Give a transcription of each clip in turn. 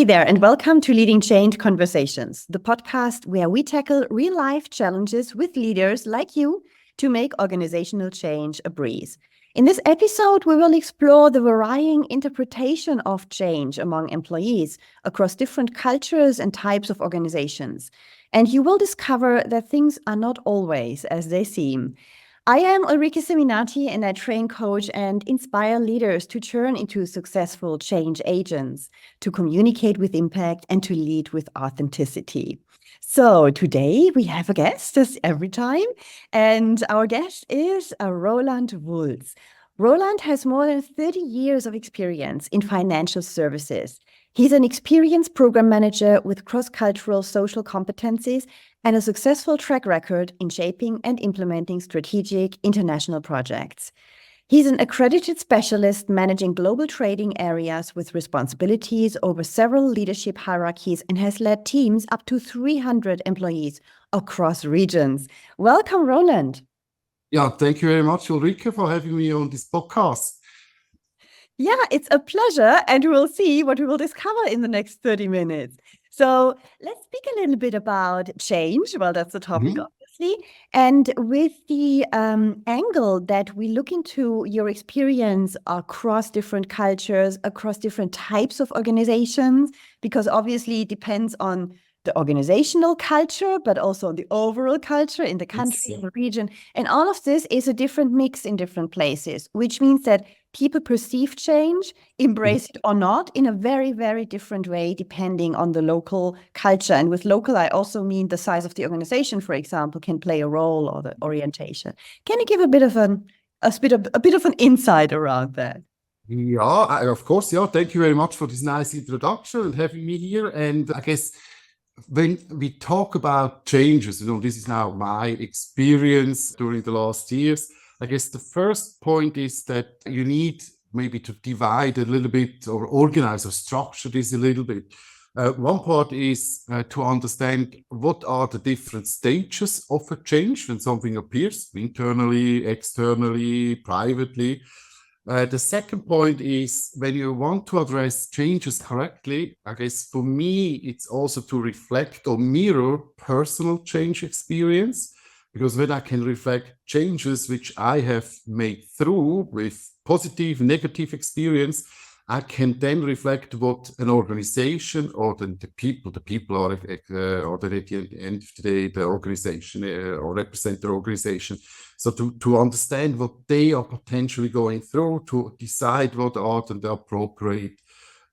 Hey there, and welcome to Leading Change Conversations, the podcast where we tackle real-life challenges with leaders like you to make organizational change a breeze. In this episode, we will explore the varying interpretation of change among employees across different cultures and types of organizations. And you will discover that things are not always as they seem. I am Ulrike and I train, coach, and inspire leaders to turn into successful change agents, to communicate with impact, and to lead with authenticity. So today we have a guest, as every time, and our guest is Roland Wulz. Roland has more than 30 years of experience in financial services. He's an experienced program manager with cross-cultural social competencies and a successful track record in shaping and implementing strategic international projects. He's an accredited specialist managing global trading areas with responsibilities over several leadership hierarchies and has led teams up to 300 employees across regions. Welcome, Roland. Yeah, thank you very much, Ulrike, for having me on this podcast. Yeah, it's a pleasure, and we'll see what we will discover in the next 30 minutes. So let's speak a little bit about change. Well, that's the topic, obviously. And with the angle that we look into your experience across different cultures, across different types of organizations, because obviously it depends on the organizational culture, but also on the overall culture in the country, in the region. And all of this is a different mix in different places, which means that people perceive change, embrace it or not, in a very, very different way, depending on the local culture. And with local, I also mean the size of the organization, for example, can play a role, or the orientation. Can you give a bit of an insight around that? Yeah, of course. Yeah, thank you very much for this nice introduction and having me here. And I guess when we talk about changes, this is now my experience during the last years. I guess the first point is that you need maybe to divide a little bit or organize or structure this a little bit. One part is to understand what are the different stages of a change when something appears internally, externally, privately. The second point is when you want to address changes correctly, I guess for me, it's also to reflect or mirror personal change experience. Because when I can reflect changes which I have made through with positive, negative experience, I can then reflect what an organization or the people are, or that at the end of the day, the organization or represent the organization. So to understand what they are potentially going through, to decide what are the appropriate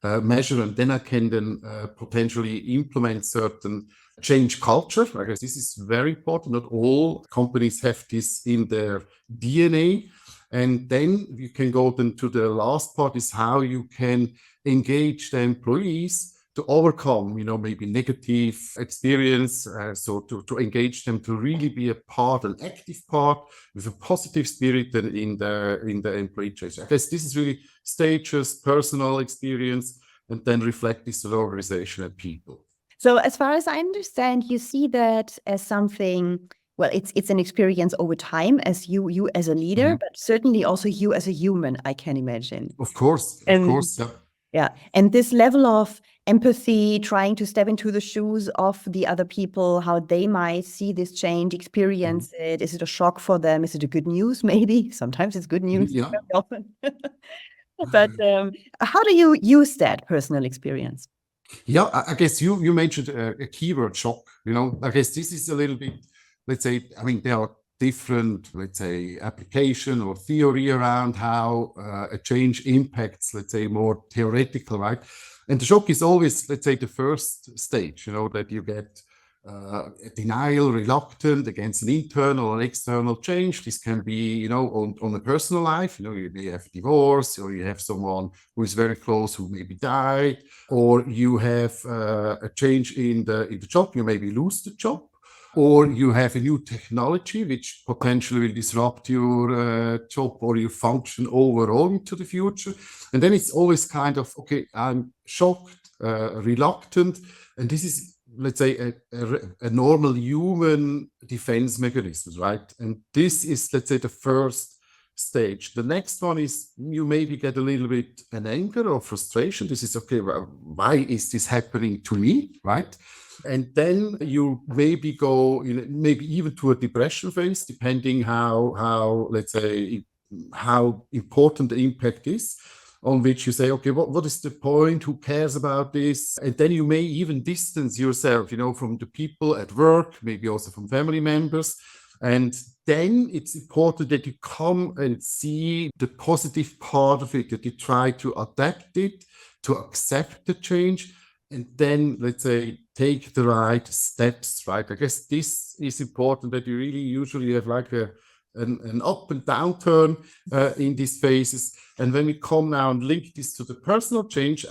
measure, and then I can potentially implement certain change culture. I guess this is very important. Not all companies have this in their DNA. And then you can go then to the last part is how you can engage the employees to overcome, maybe negative experience. So to engage them to really be a part, an active part with a positive spirit in the employee change. I guess this is really stages, personal experience, and then reflect this to the organization and people. So as far as I understand, you see that as something, well, it's an experience over time as you as a leader, but certainly also you as a human, I can imagine. Of course, yeah. Yeah, and this level of empathy, trying to step into the shoes of the other people, how they might see this change, experience it. Is it a shock for them? Is it a good news? Maybe sometimes it's good news. Yeah. Very often. But how do you use that personal experience? Yeah, I guess you mentioned a keyword, shock. I guess this is a little bit, let's say, there are different, let's say, application or theory around how a change impacts, let's say, more theoretical, right? And the shock is always, let's say, the first stage, that you get denial, reluctant against an internal or external change. This can be, on a personal life, you have divorce, or you have someone who is very close who maybe died, or you have a change in the job, you maybe lose the job, or you have a new technology which potentially will disrupt your job or your function overall into the future. And then it's always kind of, okay, I'm shocked, reluctant, and this is, let's say, a normal human defense mechanism, right? And this is, let's say, the first stage. The next one is you maybe get a little bit an anger or frustration. This is okay. Well, why is this happening to me, right? And then you maybe go, maybe even to a depression phase, depending how let's say how important the impact is. On which you say, okay, what is the point? Who cares about this? And then you may even distance yourself, from the people at work, maybe also from family members. And then it's important that you come and see the positive part of it, that you try to adapt it, to accept the change, and then, let's say, take the right steps, right? I guess this is important, that you really usually have like an up and down turn in these phases. And when we come now and link this to the personal change,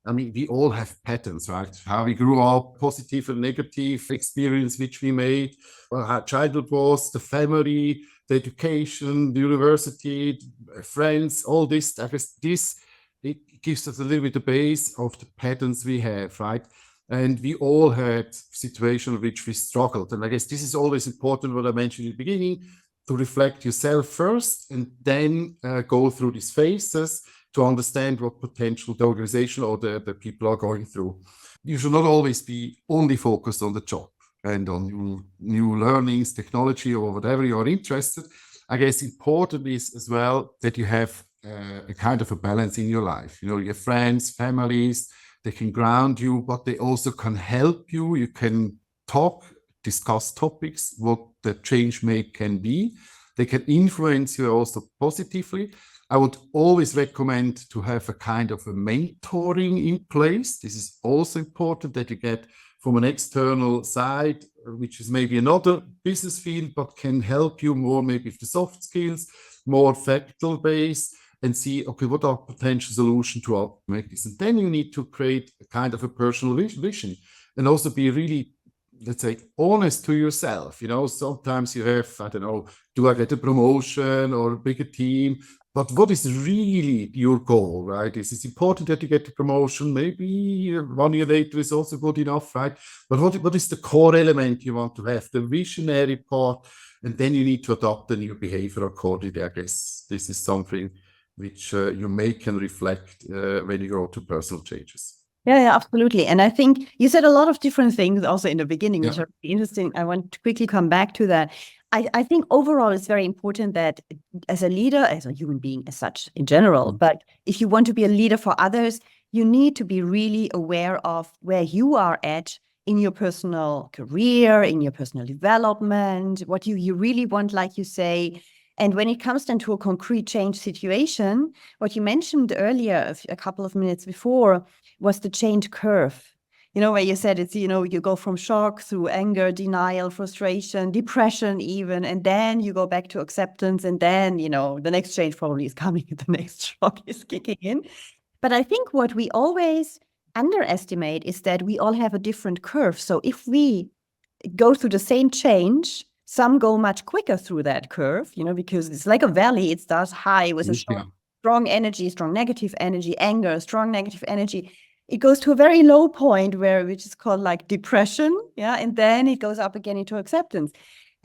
we all have patterns, right? How we grew up, positive and negative experience which we made, how childhood was, the family, the education, the university, friends, all this. I guess it gives us a little bit the base of the patterns we have, right? And we all had situations in which we struggled. And I guess this is always important, what I mentioned in the beginning, to reflect yourself first and then go through these phases to understand what potential the organization or the people are going through. You should not always be only focused on the job and on new learnings, technology, or whatever you're interested. I guess important is as well that you have a kind of a balance in your life. Your friends, families, they can ground you, but they also can help you. You can talk, discuss topics, what the change can be. They can influence you also positively. I would always recommend to have a kind of a mentoring in place. This is also important, that you get from an external side, which is maybe another business field, but can help you more maybe with the soft skills, more factual based, and see, okay, what are potential solutions to make this? And then you need to create a kind of a personal vision and also be really, let's say, honest to yourself. Sometimes you have, I don't know, do I get a promotion or a bigger team? But what is really your goal, right? It's important that you get the promotion. Maybe 1 year later is also good enough, right? But what is the core element you want to have, the visionary part? And then you need to adopt a new behavior accordingly. I guess this is something which you can reflect when you go to personal changes. Yeah, absolutely. And I think you said a lot of different things also in the beginning, which are really interesting. I want to quickly come back to that. I think overall it's very important that as a leader, as a human being as such in general, but if you want to be a leader for others, you need to be really aware of where you are at in your personal career, in your personal development, what you really want, like you say. And when it comes then to a concrete change situation, what you mentioned earlier, a couple of minutes before, was the change curve. Where you said it's, you go from shock through anger, denial, frustration, depression even, and then you go back to acceptance, and then, the next change probably is coming, the next shock is kicking in. But I think what we always underestimate is that we all have a different curve. So if we go through the same change, some go much quicker through that curve, because it's like a valley. It starts high with a strong energy, strong negative energy, anger, strong negative energy. It goes to a very low point which is called like depression, and then it goes up again into acceptance.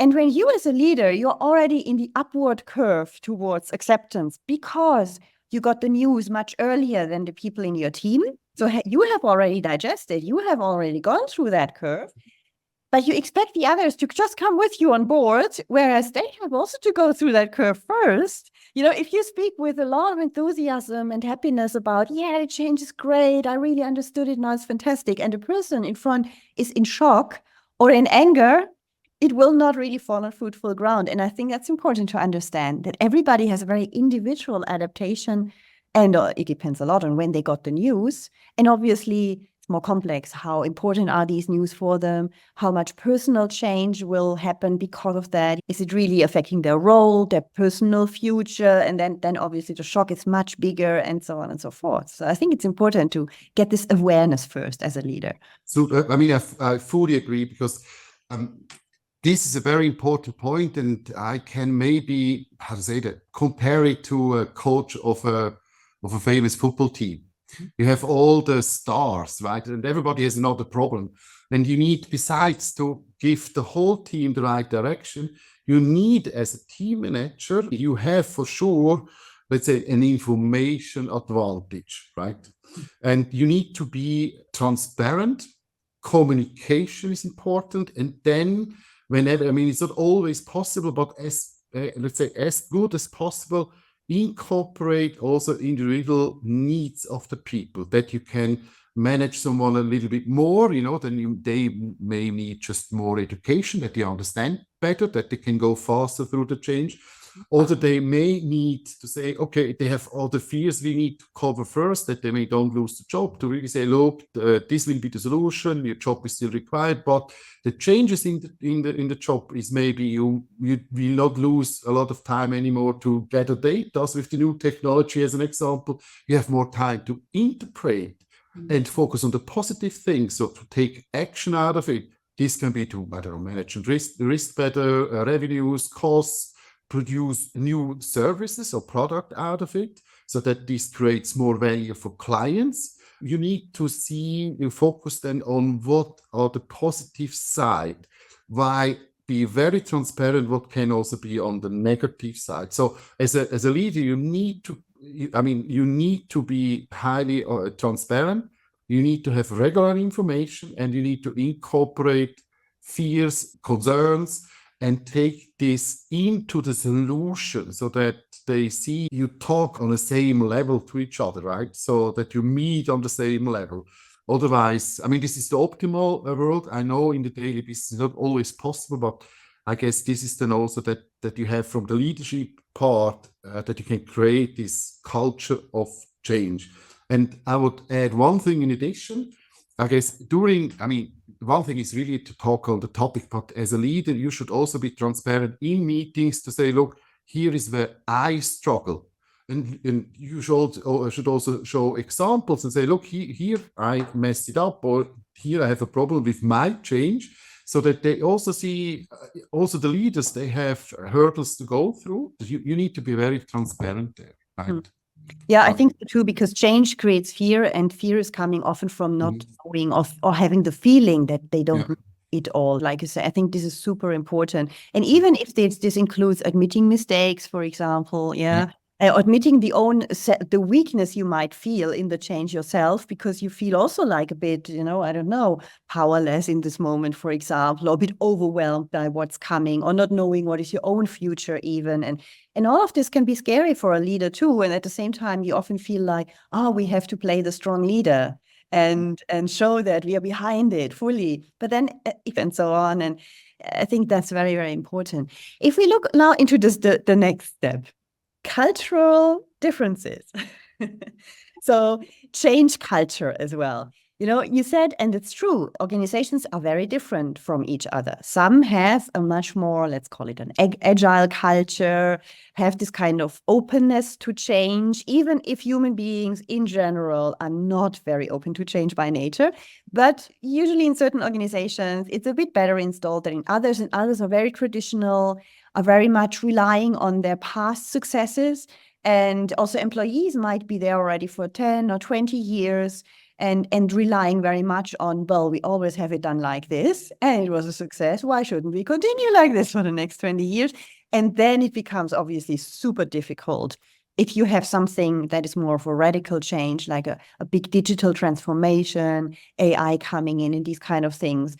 And when you as a leader, you're already in the upward curve towards acceptance because you got the news much earlier than the people in your team. So you have already digested, you have already gone through that curve. But you expect the others to just come with you on board, whereas they have also to go through that curve first. If you speak with a lot of enthusiasm and happiness about, the change is great, I really understood it, now it's fantastic, and the person in front is in shock or in anger, it will not really fall on fruitful ground. And I think that's important to understand, that everybody has a very individual adaptation, and it depends a lot on when they got the news. And obviously, more complex. How important are these news for them? How much personal change will happen because of that? Is it really affecting their role, their personal future? And then obviously the shock is much bigger, and so on and so forth. So I think it's important to get this awareness first as a leader. So, I fully agree, because this is a very important point, and I can maybe, compare it to a coach of a famous football team. You have all the stars, right? And everybody has another problem. And you need, besides to give the whole team the right direction, you need, as a team manager, you have for sure, let's say, an information advantage, right? And you need to be transparent. Communication is important. And then whenever, I mean, it's not always possible, but as, let's say, as good as possible, incorporate also individual needs of the people, that you can manage someone a little bit more, then they may need just more education, that they understand better, that they can go faster through the change. Also, they may need to say, okay, they have all the fears we need to cover first, that they don't lose the job, to really say, look, this will be the solution, your job is still required, but the changes in the job is maybe you will not lose a lot of time anymore to gather data with the new technology, as an example. You have more time to interpret and focus on the positive things, so to take action out of it. This can be to, I don't know, manage risk better, revenues, costs, produce new services or product out of it, so that this creates more value for clients. You need to focus then on what are the positive side, why be very transparent what can also be on the negative side. So as a leader, you need to be highly transparent. You need to have regular information, and you need to incorporate fears, concerns, and take this into the solution, so that they see you talk on the same level to each other, right? So that you meet on the same level. Otherwise, I mean, this is the optimal world. I know in the daily business it's not always possible, but I guess this is then also that you have from the leadership part, that you can create this culture of change. And I would add one thing in addition. I guess one thing is really to talk on the topic, but as a leader, you should also be transparent in meetings to say, look, here is where I struggle. And you should also show examples and say, look, here I messed it up, or here I have a problem with my change, so that they also see, also the leaders, they have hurdles to go through. You need to be very transparent there, right? Yeah, I think so too, because change creates fear, and fear is coming often from not knowing or having the feeling that they don't know it all. Like you say, I think this is super important. And even if this includes admitting mistakes, for example, admitting the weakness you might feel in the change yourself, because you feel also like a bit, I don't know, powerless in this moment, for example, or a bit overwhelmed by what's coming, or not knowing what is your own future even. And all of this can be scary for a leader too. And at the same time, you often feel like, we have to play the strong leader and show that we are behind it fully. But then, and so on. And I think that's very, very important. If we look now into the next step, cultural differences. So change culture as well. You said, and it's true, organizations are very different from each other. Some have a much more, let's call it an agile culture, have this kind of openness to change, even if human beings in general are not very open to change by nature. But usually in certain organizations, it's a bit better installed than in others, and others are very traditional, are very much relying on their past successes. And also employees might be there already for 10 or 20 years and relying very much on, well, we always have it done like this, and it was a success. Why shouldn't we continue like this for the next 20 years? And then it becomes obviously super difficult if you have something that is more of a radical change, like a big digital transformation, AI coming in and these kind of things.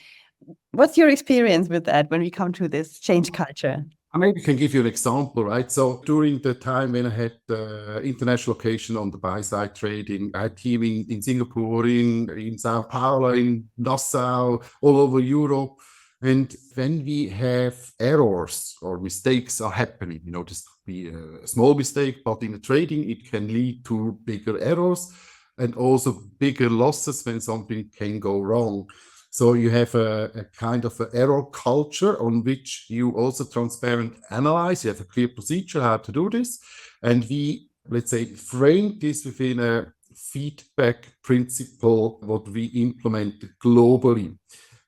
What's your experience with that when we come to this change culture? I maybe can give you an example, right? So during the time when I had the international location on the buy-side trading, I had team in Singapore, in Sao Paulo, in Nassau, all over Europe. And when we have errors or mistakes are happening, this could be a small mistake, but in the trading, it can lead to bigger errors and also bigger losses when something can go wrong. So you have a kind of an error culture on which you also transparent analyze. You have a clear procedure how to do this. And we, let's say, frame this within a feedback principle, what we implement globally.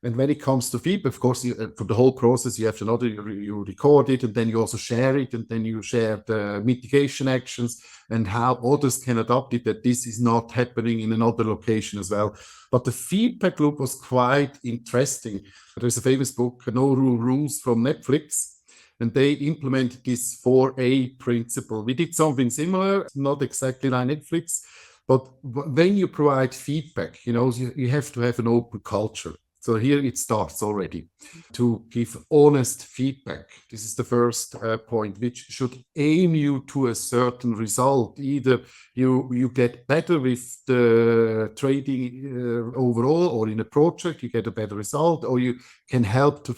And when it comes to feedback, of course, for the whole process, you have you record it, and then you also share it, and then you share the mitigation actions and how others can adopt it, that this is not happening in another location as well. But the feedback loop was quite interesting. There's a famous book, No Rules from Netflix. and they implemented this 4A principle. We did something similar, not exactly like Netflix, but when you provide feedback, you have to have an open culture. So here it starts already to give honest feedback. This is the first point, which should aim you to a certain result. Either you get better with the trading overall, or in a project you get a better result, or you can help to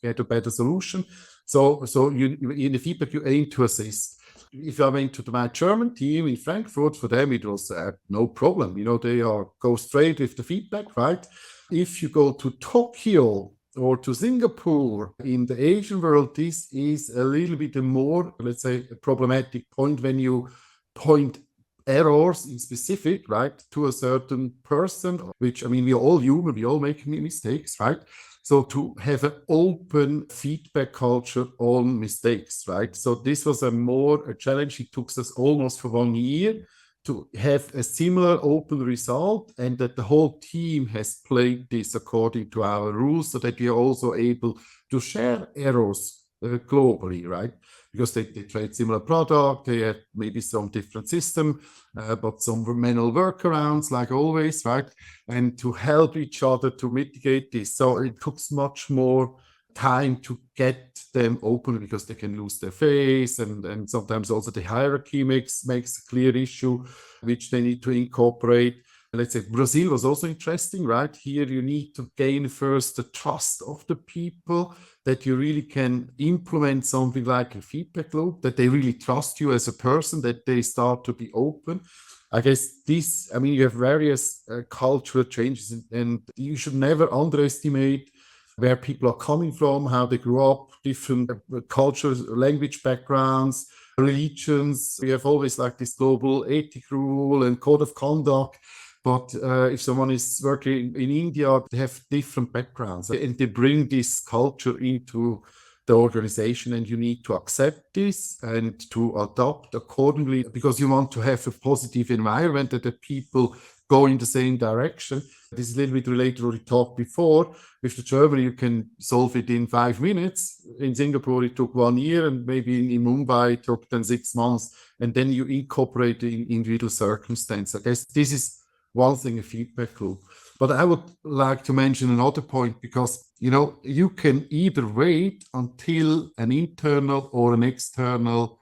get a better solution. So you in the feedback you aim to assist. If I went to my German team in Frankfurt, for them it was no problem. They go straight with the feedback, right? If you go to Tokyo or to Singapore in the Asian world, this is a little bit more, let's say, a problematic point when you point errors in specific, right, to a certain person, which, we are all human, we all make mistakes, right? So to have an open feedback culture on mistakes, right? So this was a challenge. It took us almost for 1 year to have a similar open result, and that the whole team has played this according to our rules, so that we are also able to share errors globally, right? Because they trade similar product, they have maybe some different system, but some manual workarounds, like always, right? And to help each other to mitigate this. So it took much more time to get them open, because they can lose their face, and sometimes also the hierarchy makes a clear issue which they need to incorporate. Let's say Brazil was also interesting, right? Here you need to gain first the trust of the people, that you really can implement something like a feedback loop, that they really trust you as a person, that they start to be open. I guess you have various cultural changes, and you should never underestimate where people are coming from, how they grew up, different cultures, language backgrounds, religions. We have always like this global ethic rule and code of conduct. But if someone is working in India, they have different backgrounds, and they bring this culture into the organization, and you need to accept this and to adapt accordingly, because you want to have a positive environment, that the people go in the same direction. This is a little bit related to what we talked before. With the Germany, you can solve it in 5 minutes. In Singapore, it took 1 year, and maybe in Mumbai, it took then 6 months. And then you incorporate in individual circumstances. I guess this is one thing, a feedback loop. But I would like to mention another point, because, you can either wait until an internal or an external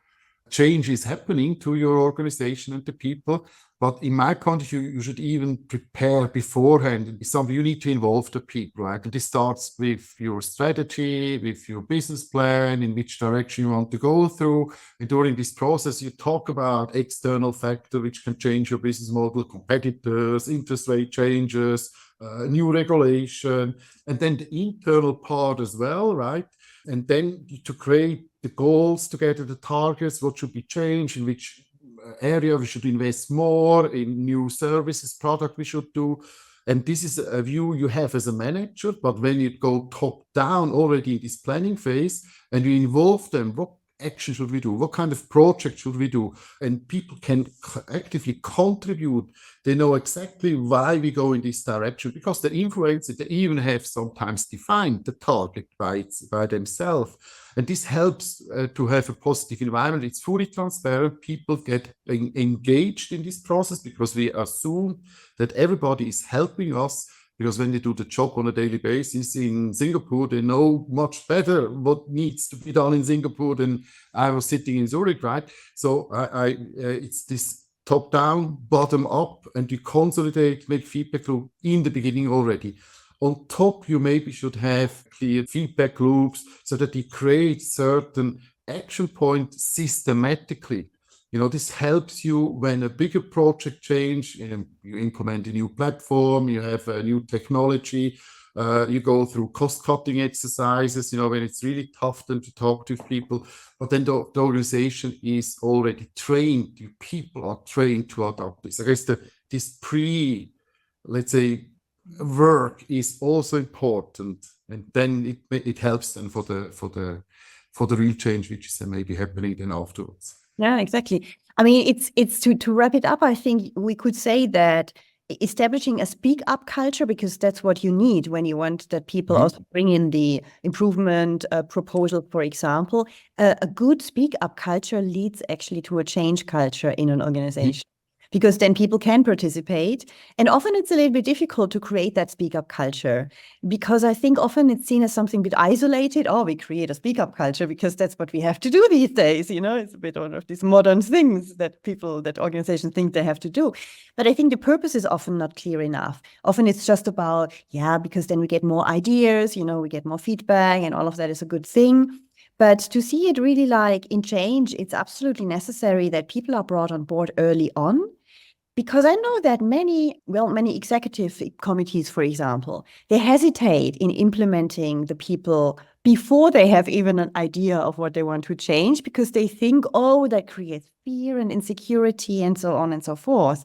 change is happening to your organization and the people. But in my point of view, you should even prepare beforehand. It's something you need to involve the people, right? And this starts with your strategy, with your business plan, in which direction you want to go through. And during this process, you talk about external factors which can change your business model, competitors, interest rate changes, new regulation, and then the internal part as well, right? And then to create the goals together, the targets, what should be changed, in which area we should invest more, in new services, product we should do. And this is a view you have as a manager, but when you go top down already in this planning phase, and you involve them, what action should we do? What kind of project should we do? And people can actively contribute. They know exactly why we go in this direction, because they influence it. They even have sometimes defined the target by themselves. And this helps to have a positive environment. It's fully transparent. People get engaged in this process, because we assume that everybody is helping us. Because when they do the job on a daily basis in Singapore, they know much better what needs to be done in Singapore than I was sitting in Zurich, right? So it's this top down, bottom up, and you consolidate, make feedback loop in the beginning already. On top, you maybe should have clear feedback loops, so that you create certain action points systematically. This helps you when a bigger project change, you implement a new platform, you have a new technology, you go through cost-cutting exercises, when it's really tough then to talk to people. But then the organization is already trained, your people are trained to adopt this. I guess this let's say, work is also important, and then it helps then for the real change, which is maybe happening then afterwards. Yeah, exactly. It's to wrap it up, I think we could say that establishing a speak up culture, because that's what you need when you want that people also bring in the improvement proposal, for example. A good speak up culture leads actually to a change culture in an organization. Because then people can participate. And often it's a little bit difficult to create that speak up culture, because I think often it's seen as something a bit isolated. Oh, we create a speak up culture because that's what we have to do these days. It's a bit one of these modern things that organizations think they have to do. But I think the purpose is often not clear enough. Often it's just about, because then we get more ideas, we get more feedback, and all of that is a good thing. But to see it really like in change, it's absolutely necessary that people are brought on board early on. Because I know that many executive committees, for example, they hesitate in implementing the people before they have even an idea of what they want to change, because they think, oh, that creates fear and insecurity and so on and so forth.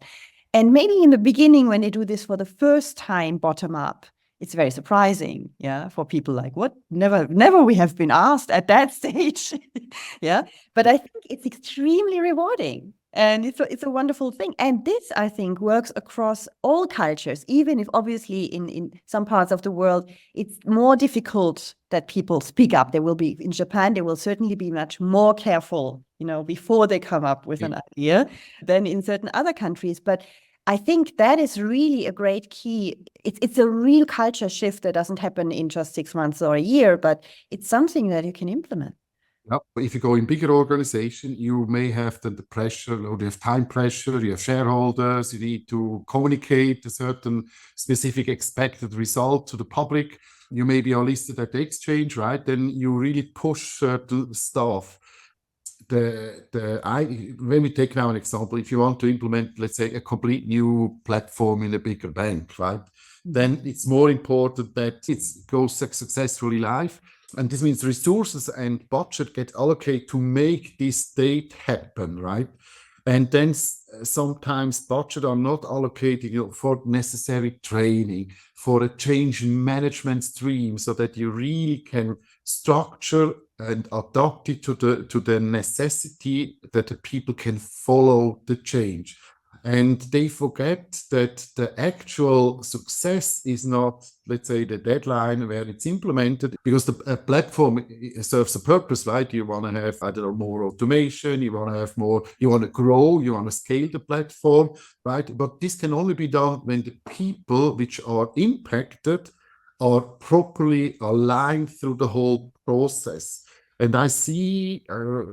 And maybe in the beginning, when they do this for the first time, bottom up, it's very surprising, for people like, what? Never we have been asked at that stage, But I think it's extremely rewarding. And it's a wonderful thing. And this, I think, works across all cultures, even if obviously in some parts of the world, it's more difficult that people speak up. In Japan, they will certainly be much more careful, before they come up with an idea than in certain other countries. But I think that is really a great key. It's a real culture shift that doesn't happen in just 6 months or a year, but it's something that you can implement. Yeah. If you go in bigger organization, you may have the pressure, or you have time pressure, you have shareholders, you need to communicate a certain specific expected result to the public. You maybe are listed at the exchange, right? Then you really push certain staff. When we take now an example, if you want to implement, let's say, a complete new platform in a bigger bank, right? Then it's more important that it goes successfully live. And this means resources and budget get allocated to make this date happen, right? And then sometimes budget are not allocated for necessary training, for a change management stream, so that you really can structure and adapt it to the necessity that the people can follow the change. And they forget that the actual success is not, let's say, the deadline where it's implemented, because the platform serves a purpose, right? You want to have, I don't know, more automation, you want to have more, you want to grow, you want to scale the platform, right? But this can only be done when the people which are impacted are properly aligned through the whole process. And I see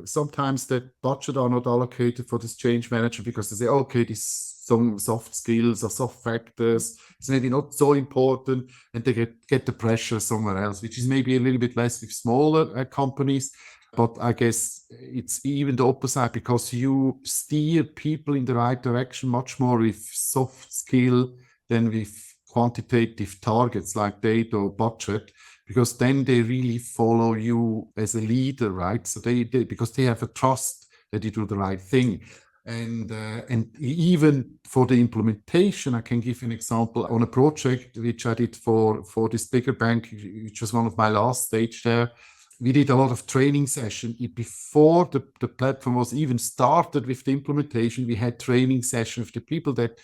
sometimes that budget are not allocated for this change management, because they say, okay, this some soft skills or soft factors, it's maybe not so important, and they get the pressure somewhere else, which is maybe a little bit less with smaller companies. But I guess it's even the opposite, because you steer people in the right direction much more with soft skill than with quantitative targets like data or budget, because then they really follow you as a leader, right? So because they have a trust that you do the right thing. And even for the implementation, I can give an example on a project which I did for this bigger bank, which was one of my last stage there. We did a lot of training session before the platform was even started with the implementation. We had training session with the people that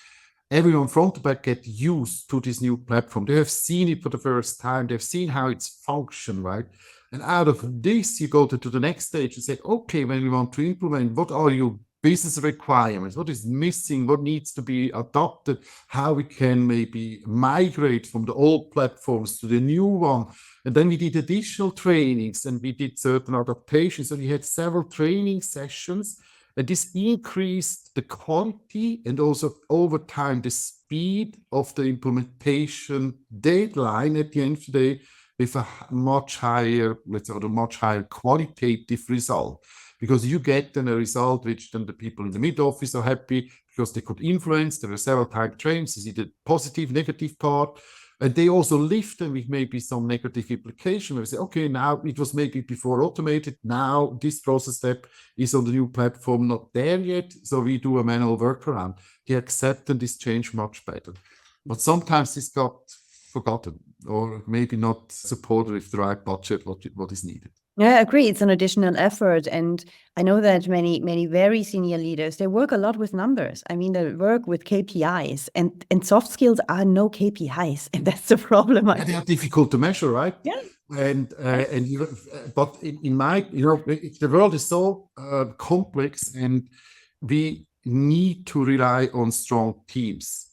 everyone front to back get used to this new platform. They have seen it for the first time. They've seen how it's function, right? And out of this, you go to the next stage and say, okay, when we want to implement, what are your business requirements? What is missing? What needs to be adopted? How we can maybe migrate from the old platforms to the new one? And then we did additional trainings, and we did certain adaptations. And we had several training sessions. And this increased the quality and also over time the speed of the implementation deadline at the end of the day, with a much higher, let's say, a much higher qualitative result. Because you get then a result which then the people in the mid office are happy because they could influence. There were several type trains. You see the positive, negative part. And they also lift them with maybe some negative implication where we say, okay, now it was maybe before automated. Now this process step is on the new platform, not there yet. So we do a manual workaround. They accept this change much better. But sometimes this got forgotten or maybe not supported with the right budget, what is needed. Yeah, I agree. It's an additional effort. And I know that many very senior leaders, they work a lot with numbers. I mean, they work with KPIs, and soft skills are no KPIs. And that's the problem, I Yeah, they think. are difficult to measure, right? Yeah. And but in my, the world is so complex, and we need to rely on strong teams.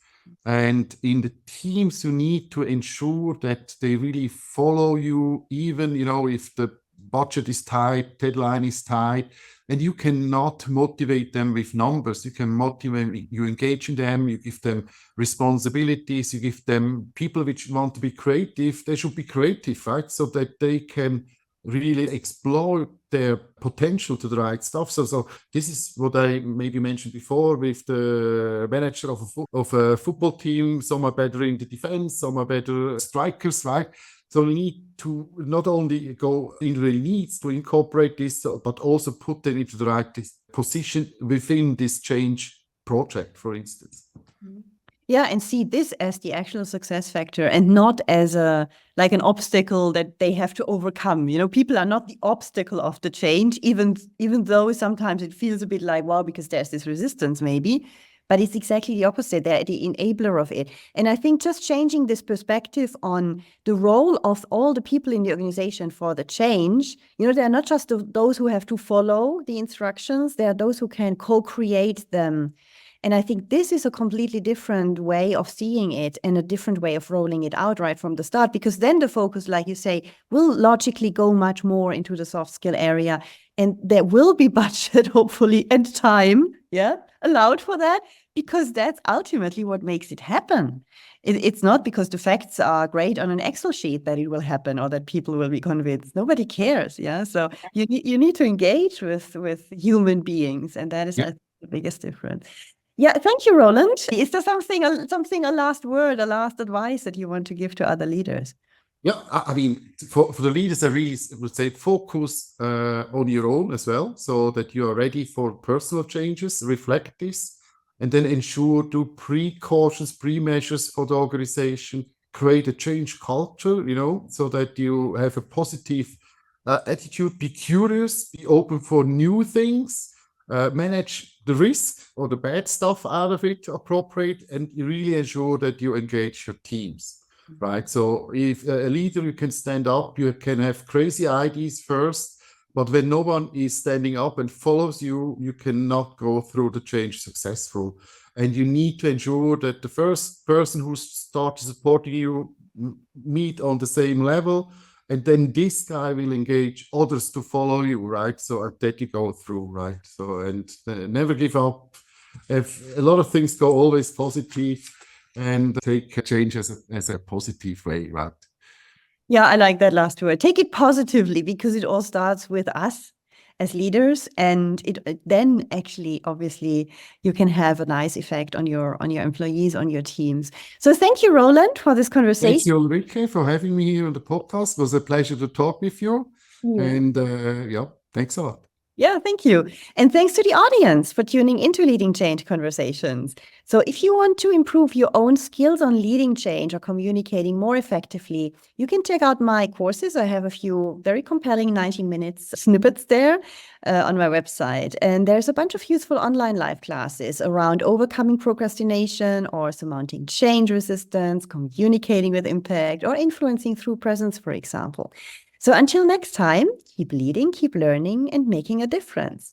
And in the teams, you need to ensure that they really follow you, even if the budget is tight, deadline is tight, and you cannot motivate them with numbers. You can motivate, you engage in them, you give them responsibilities, you give them people which want to be creative. They should be creative, right? So that they can really explore their potential to the right stuff. So this is what I maybe mentioned before with the manager of a football team. Some are better in the defense, some are better strikers, right? So we need to not only go into the needs to incorporate this, but also put them into the right position within this change project, for instance. Yeah, and see this as the actual success factor and not as like an obstacle that they have to overcome. People are not the obstacle of the change, even though sometimes it feels a bit like, wow, because there's this resistance maybe, but it's exactly the opposite. They're the enabler of it. And I think just changing this perspective on the role of all the people in the organization for the change, they're not just those who have to follow the instructions, they are those who can co-create them. And I think this is a completely different way of seeing it and a different way of rolling it out right from the start, because then the focus, like you say, will logically go much more into the soft skill area. And there will be budget, hopefully, and time, allowed for that, because that's ultimately what makes it happen. It's not because the facts are great on an Excel sheet that it will happen or that people will be convinced. Nobody cares, So you need to engage with human beings, and that is, I think, the biggest difference. Yeah, thank you, Roland. Is there a last word, a last advice that you want to give to other leaders? Yeah, I mean, for the leaders, I really would say focus on your own as well, so that you are ready for personal changes, reflect this, and then ensure do precautions, pre-measures for the organization, create a change culture, so that you have a positive attitude, be curious, be open for new things, manage the risk or the bad stuff out of it appropriate, and you really ensure that you engage your teams. Right. So if a leader, you can stand up, you can have crazy ideas first, but when no one is standing up and follows you, you cannot go through the change successful. And you need to ensure that the first person who starts supporting you meet on the same level. And then this guy will engage others to follow you, right? So that you go through, right? So, and never give up. If a lot of things go always positive, and take change as a positive way, right? Yeah, I like that last word. Take it positively, because it all starts with us as leaders, and it then actually, obviously, you can have a nice effect on your employees, on your teams. So thank you, Roland, for this conversation. Thank you, Ulrike, for having me here on the podcast. It was a pleasure to talk with you. Yeah. And thanks a lot. Yeah, thank you. And thanks to the audience for tuning into Leading Change Conversations. So if you want to improve your own skills on leading change or communicating more effectively, you can check out my courses. I have a few very compelling 90-minute snippets there on my website. And there's a bunch of useful online live classes around overcoming procrastination or surmounting change resistance, communicating with impact, or influencing through presence, for example. So until next time, keep leading, keep learning, and making a difference.